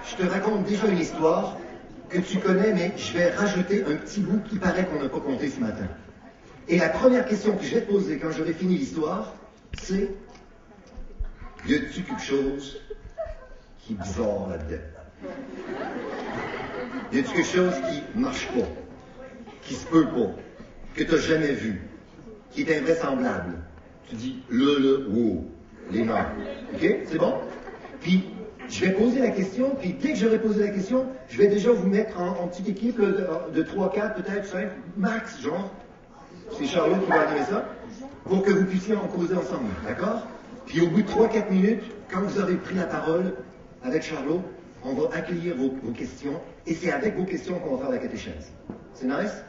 je te raconte déjà une histoire que tu connais, mais je vais rajouter un petit bout qui paraît qu'on n'a pas compté ce matin. Et la première question que je vais te poser quand j'aurai fini l'histoire, c'est: y a-t-il quelque chose qui est bizarre là-dedans? Y a-t-il quelque chose qui marche pas, qui se peut pas, que tu n'as jamais vu, qui est invraisemblable? Tu dis wow, les mains. OK? C'est bon? Puis, je vais poser la question, puis dès que j'aurai posé la question, je vais déjà vous mettre en petite équipe de 3, 4, peut-être 5, max, genre. C'est Charlot qui va animer ça, pour que vous puissiez en causer ensemble, d'accord? Puis au bout de 3-4 minutes, quand vous aurez pris la parole avec Charlot, on va accueillir vos questions, et c'est avec vos questions qu'on va faire la catéchèse. C'est nice?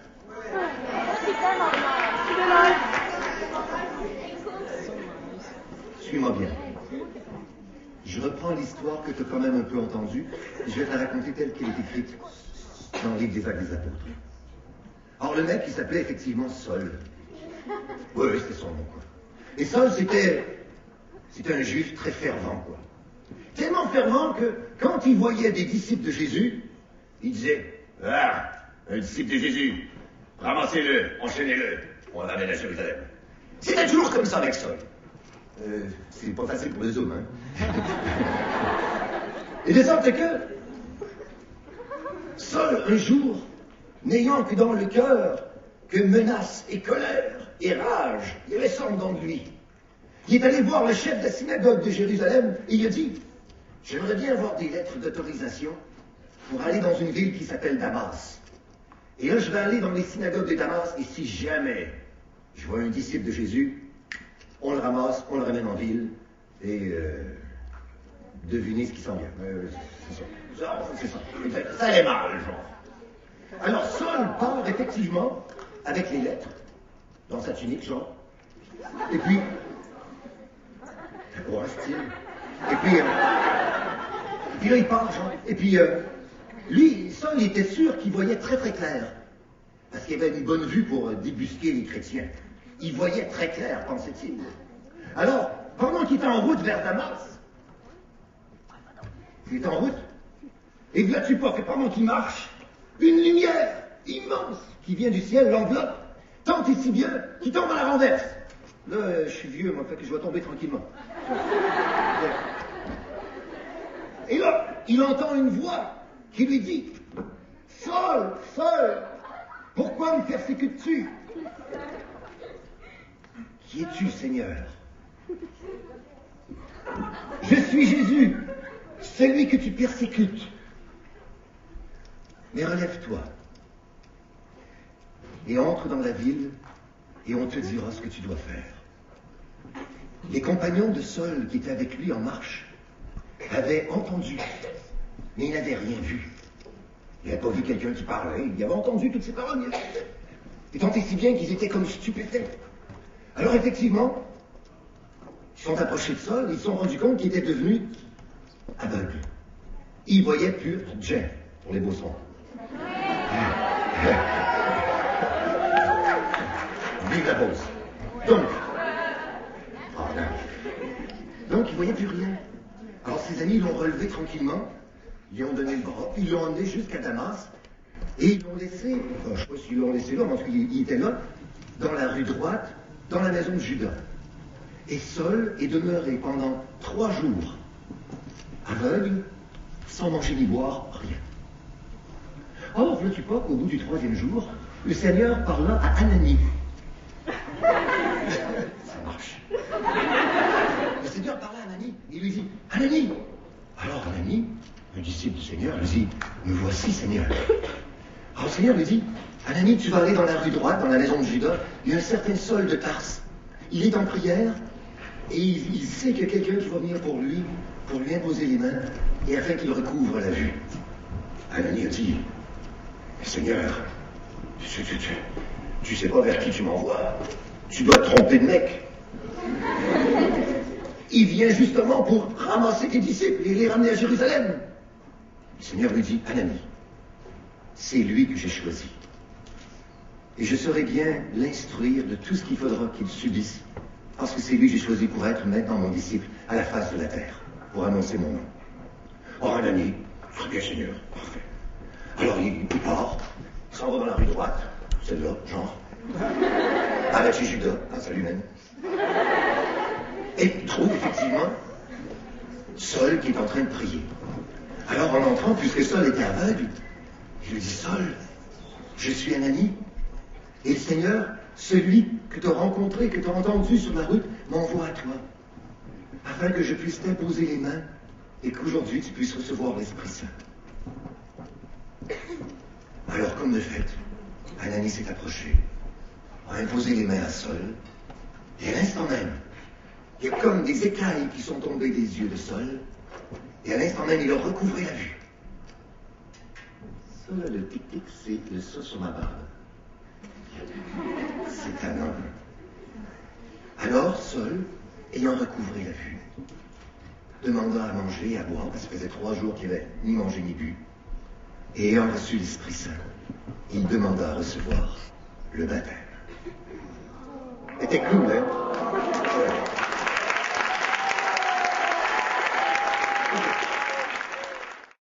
Suis-moi bien. Je reprends l'histoire que tu as quand même un peu entendue, et je vais te la raconter telle qu'elle est écrite dans le livre des Actes des Apôtres. Alors le mec, il s'appelait effectivement Saul. Oui, c'était son nom, quoi. Et Saul, c'était un juif très fervent, quoi. Tellement fervent que quand il voyait des disciples de Jésus, il disait: ah, un disciple de Jésus, ramassez-le, enchaînez-le, on l'amène à Jérusalem. C'était toujours comme ça avec Saul. C'est pas facile pour les hommes, hein. Et de sorte que Saul, un jour, n'ayant que dans le cœur que menace et colère et rage y ressemblent de lui, il est allé voir le chef de la synagogue de Jérusalem et il a dit: j'aimerais bien avoir des lettres d'autorisation pour aller dans une ville qui s'appelle Damas. Et là, je vais aller dans les synagogues de Damas, et si jamais je vois un disciple de Jésus, on le ramasse, on le ramène en ville, et devinez ce qui s'en vient. C'est ça. Ça allait mal, genre. Alors Saul part effectivement avec les lettres dans sa tunique, genre. Et puis, oh, style. Et puis là il part, genre. Et puis lui, Saul, il était sûr qu'il voyait très très clair, parce qu'il avait une bonne vue pour débusquer les chrétiens. Il voyait très clair, pensait-il. Alors, pendant qu'il était en route vers Damas, il est en route, et là tu pas, et pendant qu'il marche, une lumière immense qui vient du ciel l'enveloppe, tant et si bien qu'il tombe à la renverse. Là, je suis vieux, moi, fait que je vais tomber tranquillement. Et là, il entend une voix qui lui dit: Saul, Saul, pourquoi me persécutes-tu? Qui es-tu, Seigneur? Je suis Jésus, celui que tu persécutes. Mais relève-toi et entre dans la ville et on te dira ce que tu dois faire. Les compagnons de Saul qui étaient avec lui en marche avaient entendu, mais ils n'avaient rien vu. Ils n'avaient pas vu quelqu'un qui parlait, ils avaient entendu toutes ces paroles. Et tant et si bien qu'ils étaient comme stupéfaits. Alors effectivement, ils sont approchés de Saul, ils se sont rendus compte qu'il était devenu aveugle. Il voyait plus Dieu pour les beaux sons. Vive la pause. Donc il voyait plus rien. Alors ses amis l'ont relevé tranquillement, ils lui ont donné le bras, puis ils l'ont emmené jusqu'à Damas, et ils l'ont laissé, enfin, je ne sais pas s'ils l'ont laissé là, parce qu'il était là, dans la rue droite, dans la maison de Judas. Et Saul est demeuré pendant 3 jours, aveugle, sans manger ni boire, rien. Or, veux-tu pas qu'au bout du 3e jour, le Seigneur parla à Ananie. Ça marche. Le Seigneur parla à Ananie, il lui dit: Ananie! Alors Ananie, un disciple du Seigneur, lui dit: me voici, Seigneur. Alors le Seigneur lui dit: Ananie, tu vas aller dans la rue droite, dans la maison de Judas, il y a un certain Saul de Tarse. Il est en prière, et il sait qu'il y a quelqu'un qui va venir pour lui imposer les mains, et afin qu'il recouvre la vue. Ananie a dit: Seigneur, tu sais pas vers qui tu m'envoies. Tu dois te tromper de mec. Il vient justement pour ramasser tes disciples et les ramener à Jérusalem. Le Seigneur lui dit: Ananie, c'est lui que j'ai choisi. Et je saurai bien l'instruire de tout ce qu'il faudra qu'il subisse, parce que c'est lui que j'ai choisi pour être maintenant mon disciple à la face de la terre, pour annoncer mon nom. Or, Ananie, Très bien, Seigneur. Parfait. Alors il part, il s'en va dans la rue droite, celle-là, genre, avec chez Judas, à sa lui-même. Et il trouve effectivement Saul qui est en train de prier. Alors en entrant, puisque Saul était aveugle, il lui dit, Saul, je suis Ananie, et le Seigneur, celui que tu as rencontré, que tu as entendu sur la route, m'envoie à toi, afin que je puisse t'imposer les mains et qu'aujourd'hui tu puisses recevoir l'Esprit Saint. Alors, comme de fait, Ananie s'est approché, a imposé les mains à Saul, et à l'instant même, il y a comme des écailles qui sont tombées des yeux de Saul, et à l'instant même, il a recouvré la vue. Ça, là, le tic-tic, c'est le ça sur ma barbe. C'est un homme. Alors, Saul, ayant recouvré la vue, demanda à manger et à boire, parce que ça faisait 3 jours qu'il n'avait ni mangé ni bu, et ayant reçu l'Esprit Saint, il demanda à recevoir le baptême. C'était cool, hein?